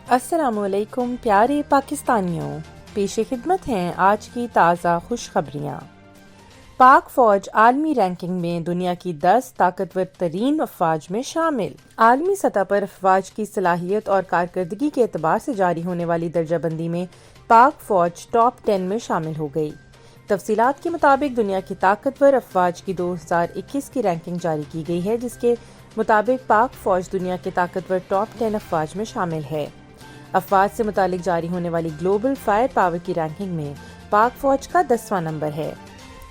السلام علیکم پیارے پاکستانیوں، پیش خدمت ہیں آج کی تازہ خوشخبریاں۔ پاک فوج عالمی رینکنگ میں دنیا کی 10 طاقتور ترین افواج میں شامل۔ عالمی سطح پر افواج کی صلاحیت اور کارکردگی کے اعتبار سے جاری ہونے والی درجہ بندی میں پاک فوج ٹاپ 10 میں شامل ہو گئی۔ تفصیلات کے مطابق دنیا کی طاقتور افواج کی 2021 کی رینکنگ جاری کی گئی ہے، جس کے مطابق پاک فوج دنیا کے طاقتور ٹاپ 10 افواج میں شامل ہے۔ افواج سے متعلق جاری ہونے والی گلوبل فائر پاور کی رینکنگ میں پاک فوج کا 10واں نمبر ہے۔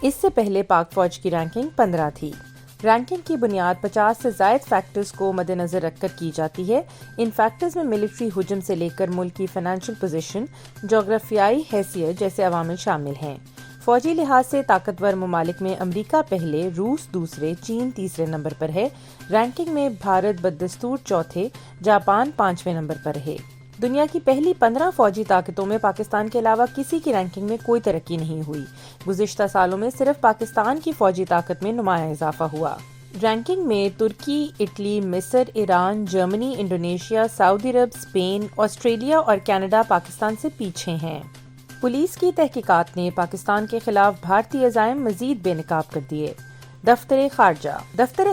اس سے پہلے پاک فوج کی رینکنگ 15 تھی۔ رینکنگ کی بنیاد 50 سے زائد فیکٹرز کو مد نظر رکھ کر کی جاتی ہے۔ ان فیکٹرز میں ملٹری حجم سے لے کر ملک کی فائنینشیل پوزیشن، جغرافیائی حیثیت جیسے عوامل شامل ہیں۔ فوجی لحاظ سے طاقتور ممالک میں امریکہ پہلے، روس دوسرے، چین تیسرے نمبر پر ہے۔ رینکنگ میں بھارت بدستور چوتھے، جاپان 5ویں نمبر پر ہے۔ دنیا کی پہلی 15 فوجی طاقتوں میں پاکستان کے علاوہ کسی کی رینکنگ میں کوئی ترقی نہیں ہوئی۔ گزشتہ سالوں میں صرف پاکستان کی فوجی طاقت میں نمایاں اضافہ ہوا۔ رینکنگ میں ترکی، اٹلی، مصر، ایران، جرمنی، انڈونیشیا، سعودی عرب، اسپین، آسٹریلیا اور کینیڈا پاکستان سے پیچھے ہیں۔ پولیس کی تحقیقات نے پاکستان کے خلاف بھارتی عزائم مزید بے نقاب کر دیے۔ دفتر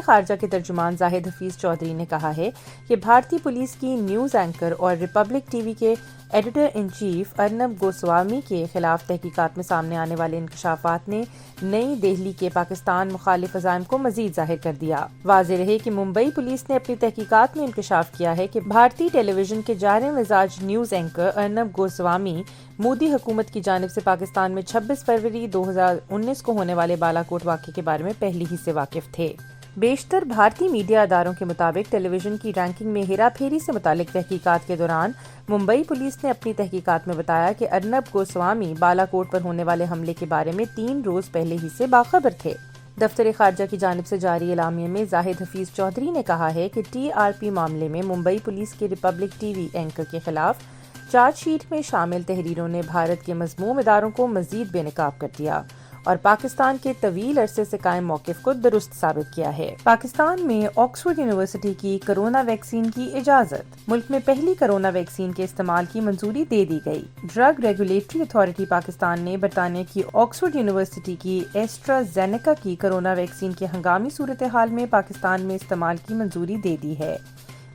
خارجہ کے ترجمان زاہد حفیظ چودھری نے کہا ہے کہ بھارتی پولیس کی نیوز اینکر اور ریپبلک ٹی وی کے editor in chief Arnab Goswami کے خلاف تحقیقات میں سامنے آنے والے انکشافات نے نئی دہلی کے پاکستان مخالف عزائم کو مزید ظاہر کر دیا۔ واضح رہے کہ ممبئی پولیس نے اپنی تحقیقات میں انکشاف کیا ہے کہ بھارتی ٹیلی ویژن کے جارح مزاج نیوز اینکر ارنب گوسوامی مودی حکومت کی جانب سے پاکستان میں 26 فروری 2019 کو ہونے والے بالا کوٹ واقعے کے بارے میں پہلے ہی سے واقف تھے۔ بیشتر بھارتی میڈیا اداروں کے مطابق ٹیلی ویژن کی رینکنگ میں ہیرا پھیری سے متعلق تحقیقات کے دوران ممبئی پولیس نے اپنی تحقیقات میں بتایا کہ ارنب گوسوامی بالا کوٹ پر ہونے والے حملے کے بارے میں 3 روز پہلے ہی سے باخبر تھے۔ دفتر خارجہ کی جانب سے جاری اعلامیے میں زاہد حفیظ چودھری نے کہا ہے کہ ٹی آر پی معاملے میں ممبئی پولیس کے ریپبلک ٹی وی اینکر کے خلاف چارج شیٹ میں شامل تحریروں نے بھارت کے مذموم اداروں کو مزید بے نقاب کر دیا اور پاکستان کے طویل عرصے سے قائم موقف کو درست ثابت کیا ہے۔ پاکستان میں آکسفورڈ یونیورسٹی کی کرونا ویکسین کی اجازت۔ ملک میں پہلی کرونا ویکسین کے استعمال کی منظوری دے دی گئی۔ ڈرگ ریگولیٹری اتھارٹی پاکستان نے برطانیہ کی آکسفورڈ یونیورسٹی کی ایسٹرازینیکا کی کرونا ویکسین کے ہنگامی صورتحال میں پاکستان میں استعمال کی منظوری دے دی ہے۔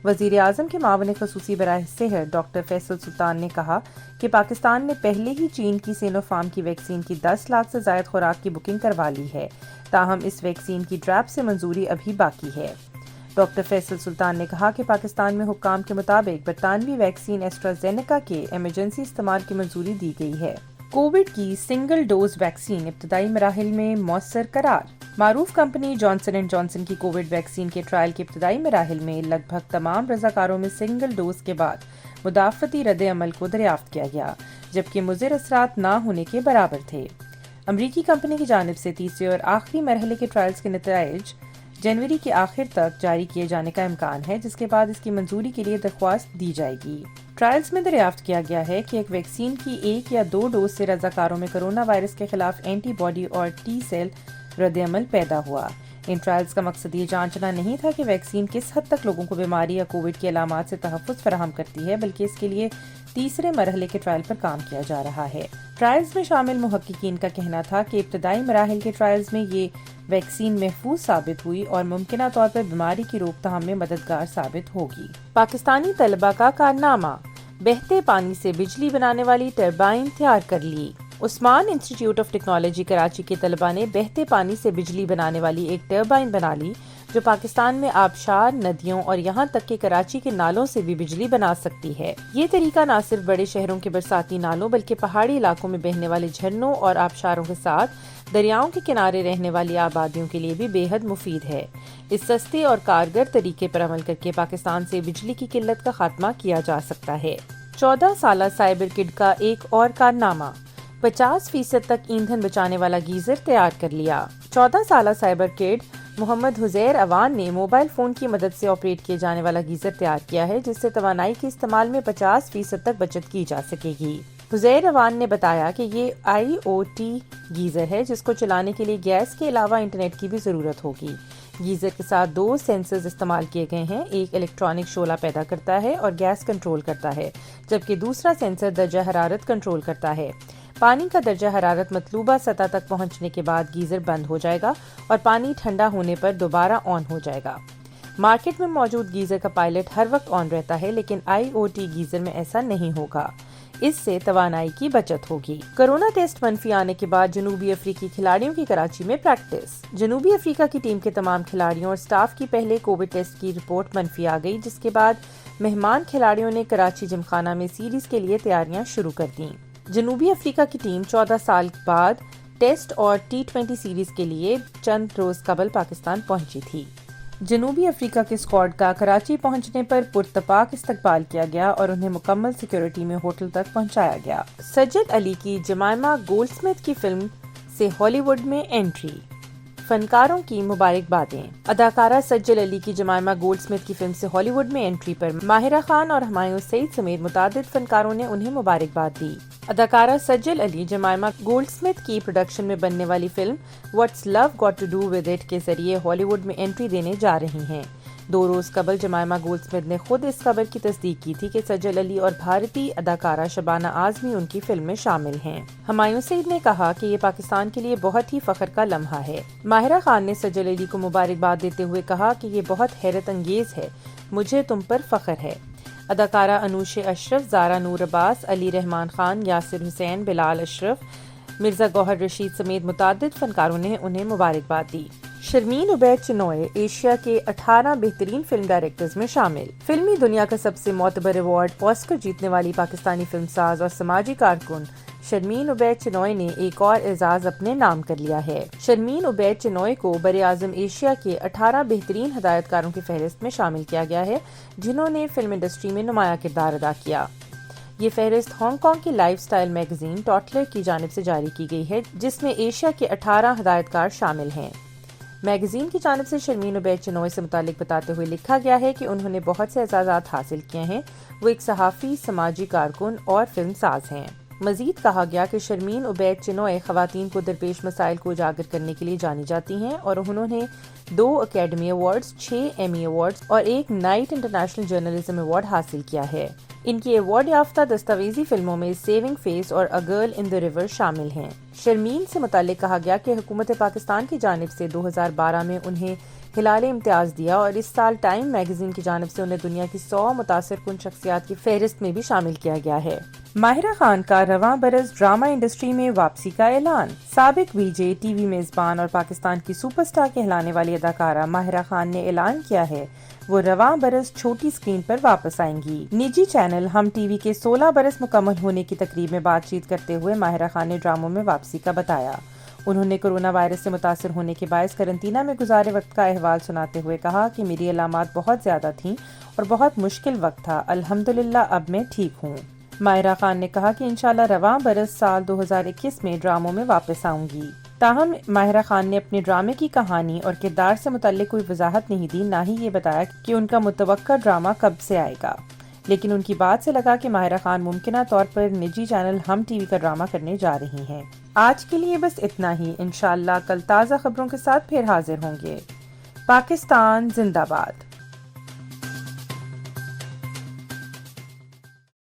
وزیر اعظم کے معاون خصوصی برائے صحت ڈاکٹر فیصل سلطان نے کہا کہ پاکستان نے پہلے ہی چین کی سینو فارم کی ویکسین کی 10 لاکھ سے زائد خوراک کی بکنگ کروا لی ہے، تاہم اس ویکسین کی ڈراپ سے منظوری ابھی باقی ہے۔ ڈاکٹر فیصل سلطان نے کہا کہ پاکستان میں حکام کے مطابق برطانوی ویکسین ایسٹرازینیکا کے ایمرجنسی استعمال کی منظوری دی گئی ہے۔ کووڈ کی سنگل ڈوز ویکسین ابتدائی مراحل میں مؤثر قرار۔ معروف کمپنی جانسن اینڈ جانسن کی کووڈ ویکسین کے ٹرائل کے ابتدائی مراحل میں لگ بھگ تمام رضاکاروں میں سنگل ڈوز کے بعد مدافعتی رد عمل کو دریافت کیا گیا، جبکہ مضر اثرات نہ ہونے کے برابر تھے۔ امریکی کمپنی کی جانب سے تیسرے اور آخری مرحلے کے ٹرائلز کے نتائج جنوری کے آخر تک جاری کیے جانے کا امکان ہے، جس کے بعد اس کی منظوری کے لیے درخواست دی جائے گی۔ ٹرائلز میں دریافت کیا گیا ہے کہ ایک ویکسین کی 1 یا 2 ڈوز سے رضاکاروں میں کرونا وائرس کے خلاف اینٹی باڈی اور ٹی سیل رد عمل پیدا ہوا۔ ان ٹرائلز کا مقصد یہ جانچنا نہیں تھا کہ ویکسین کس حد تک لوگوں کو بیماری یا کووڈ کی علامات سے تحفظ فراہم کرتی ہے، بلکہ اس کے لیے تیسرے مرحلے کے ٹرائل پر کام کیا جا رہا ہے۔ ٹرائلز میں شامل محققین کا کہنا تھا کہ ابتدائی مراحل کے ٹرائلز میں یہ ویکسین محفوظ ثابت ہوئی اور ممکنہ طور پر بیماری کی روک تھام میں مددگار ثابت ہوگی۔ پاکستانی طلبہ کا کارنامہ، بہتے پانی سے بجلی بنانے والی ٹربائن تیار کر لی۔ عثمان انسٹی ٹیوٹ آف ٹیکنالوجی کراچی کے طلبہ نے بہتے پانی سے بجلی بنانے والی ایک ٹربائن بنا لی جو پاکستان میں آبشار، ندیوں اور یہاں تک کہ کراچی کے نالوں سے بھی بجلی بنا سکتی ہے۔ یہ طریقہ نہ صرف بڑے شہروں کے برساتی نالوں بلکہ پہاڑی علاقوں میں بہنے والے جھرنوں اور آبشاروں کے ساتھ دریاؤں کے کنارے رہنے والی آبادیوں کے لیے بھی بے حد مفید ہے۔ اس سستے اور کارگر طریقے پر عمل کر کے پاکستان سے بجلی کی قلت کا خاتمہ کیا جا سکتا ہے۔ 14 سالہ سائبر کڈ کا ایک اور کارنامہ، 50% تک ایندھن بچانے والا گیزر تیار کر لیا۔ 14 سالہ سائبر کڈ محمد حزیر اوان نے موبائل فون کی مدد سے آپریٹ کیے جانے والا گیزر تیار کیا ہے، جس سے توانائی کے استعمال میں 50% تک بچت کی جا سکے گی۔ حزیر روان نے بتایا کہ یہ IoT گیزر ہے جس کو چلانے کے لیے گیس کے علاوہ انٹرنیٹ کی بھی ضرورت ہوگی۔ گیزر کے ساتھ 2 سینسرز استعمال کیے گئے ہیں، ایک الیکٹرانک شعلہ پیدا کرتا ہے اور گیس کنٹرول کرتا ہے، جبکہ دوسرا سینسر درجہ حرارت کنٹرول کرتا ہے۔ پانی کا درجہ حرارت مطلوبہ سطح تک پہنچنے کے بعد گیزر بند ہو جائے گا اور پانی ٹھنڈا ہونے پر دوبارہ آن ہو جائے گا۔ مارکیٹ میں موجود گیزر کا پائلٹ ہر وقت آن رہتا ہے، لیکن IoT گیزر میں ایسا نہیں ہوگا۔ اس سے توانائی کی بچت ہوگی۔ کرونا ٹیسٹ منفی آنے کے بعد جنوبی افریقی کھلاڑیوں کی کراچی میں پریکٹس۔ جنوبی افریقہ کی ٹیم کے تمام کھلاڑیوں اور سٹاف کی پہلے کووڈ ٹیسٹ کی رپورٹ منفی آ گئی، جس کے بعد مہمان کھلاڑیوں نے کراچی جم خانہ میں سیریز کے لیے تیاریاں شروع کر دیں۔ جنوبی افریقہ کی ٹیم 14 سال بعد ٹیسٹ اور T20 سیریز کے لیے چند روز قبل پاکستان پہنچی تھی۔ جنوبی افریقہ کے اسکواڈ کا کراچی پہنچنے پر پرتپاک استقبال کیا گیا اور انہیں مکمل سیکیورٹی میں ہوٹل تک پہنچایا گیا۔ سجد علی کی جمائمہ گولڈ سمتھ کی فلم سے ہالی ووڈ میں انٹری، فنکاروں کی مبارکبادیں۔ اداکارہ سجل علی کی جمائمہ گولڈ سمتھ کی فلم سے ہالی ووڈ میں انٹری پر ماہرہ خان اور ہمایوں سعید سمیت متعدد فنکاروں نے انہیں مبارکباد دی۔ اداکارہ Sajal Ali Jemima Goldsmith کی پروڈکشن میں بننے والی film what's love got to do with it کے ذریعے ہالی ووڈ میں انٹری دینے جا رہی ہیں۔ 2 روز قبل جمائمہ گولڈ سمتھ نے خود اس خبر کی تصدیق کی تھی کہ سجل علی اور بھارتی اداکارہ شبانہ اعظمی ان کی فلم میں شامل ہیں۔ ہمایوں سعید نے کہا کہ یہ پاکستان کے لیے بہت ہی فخر کا لمحہ ہے۔ ماہرہ خان نے سجل علی کو مبارکباد دیتے ہوئے کہا کہ یہ بہت حیرت انگیز ہے، مجھے تم پر فخر ہے۔ اداکارہ انوش اشرف، زارا نور عباس، علی رحمان خان، یاسر حسین، بلال اشرف، مرزا گوہر رشید سمیت متعدد فنکاروں نے انہیں مبارکباد دی۔ شرمین عبید چنوئے ایشیا کے 18 بہترین فلم ڈائریکٹرز میں شامل۔ فلمی دنیا کا سب سے معتبر ایوارڈ آسکر جیتنے والی پاکستانی فلم ساز اور سماجی کارکن شرمین عبید چنوئے نے ایک اور اعزاز اپنے نام کر لیا ہے۔ شرمین عبید چنوئے کو براعظم ایشیا کے 18 بہترین ہدایت کاروں کی فہرست میں شامل کیا گیا ہے جنہوں نے فلم انڈسٹری میں نمایاں کردار ادا کیا۔ یہ فہرست ہانگ کانگ کی لائف سٹائل میگزین ٹاٹلر کی جانب سے جاری کی گئی ہے، جس میں ایشیا کے 18 ہدایت کار شامل ہیں۔ میگزین کی جانب سے شرمین عبید چنوئے سے متعلق بتاتے ہوئے لکھا گیا ہے کہ انہوں نے بہت سے اعزازات حاصل کیے ہیں، وہ ایک صحافی، سماجی کارکن اور فلم ساز ہیں۔ مزید کہا گیا کہ شرمین عبید چنوئے خواتین کو درپیش مسائل کو اجاگر کرنے کے لیے جانی جاتی ہیں اور انہوں نے 2 اکیڈمی ایوارڈز، 6 ایمی ایوارڈز اور 1 نائٹ انٹرنیشنل جرنلزم ایوارڈ حاصل کیا ہے۔ ان کی ایوارڈ یافتہ دستاویزی فلموں میں سیونگ فیس اور a girl in the river شامل ہیں۔ شرمین سے متعلق کہا گیا کہ حکومت پاکستان کی جانب سے 2012 میں انہیں ہلال امتیاز دیا اور اس سال ٹائم میگزین کی جانب سے انہیں دنیا کی 100 متاثر کن شخصیات کی فہرست میں بھی شامل کیا گیا ہے۔ ماہرہ خان کا رواں برس ڈرامہ انڈسٹری میں واپسی کا اعلان۔ سابق VJ، ٹی وی میزبان اور پاکستان کی سپر سٹار کہلانے والی اداکارہ ماہرہ خان نے اعلان کیا ہے وہ رواں برس چھوٹی سکرین پر واپس آئیں گی۔ نجی چینل ہم ٹی وی کے 16 برس مکمل ہونے کی تقریب میں بات چیت کرتے ہوئے ماہرہ خان نے ڈراموں میں واپسی کا بتایا۔ انہوں نے کورونا وائرس سے متاثر ہونے کے باعث قرنطینہ میں گزارے وقت کا احوال سناتے ہوئے کہا کہ میری علامات بہت زیادہ تھیں اور بہت مشکل وقت تھا، الحمدللہ اب میں ٹھیک ہوں۔ ماہرہ خان نے کہا کہ انشاءاللہ رواں برس سال 2021 میں ڈراموں میں واپس آؤں گی۔ تاہم ماہرہ خان نے اپنے ڈرامے کی کہانی اور کردار سے متعلق کوئی وضاحت نہیں دی، نہ ہی یہ بتایا کہ ان کا متوقع ڈرامہ کب سے آئے گا، لیکن ان کی بات سے لگا کہ ماہرہ خان ممکنہ طور پر نجی چینل ہم ٹی وی کا ڈرامہ کرنے جا رہی ہیں۔ آج کے لیے بس اتنا ہی، انشاءاللہ کل تازہ خبروں کے ساتھ پھر حاضر ہوں گے۔ پاکستان زندہ باد۔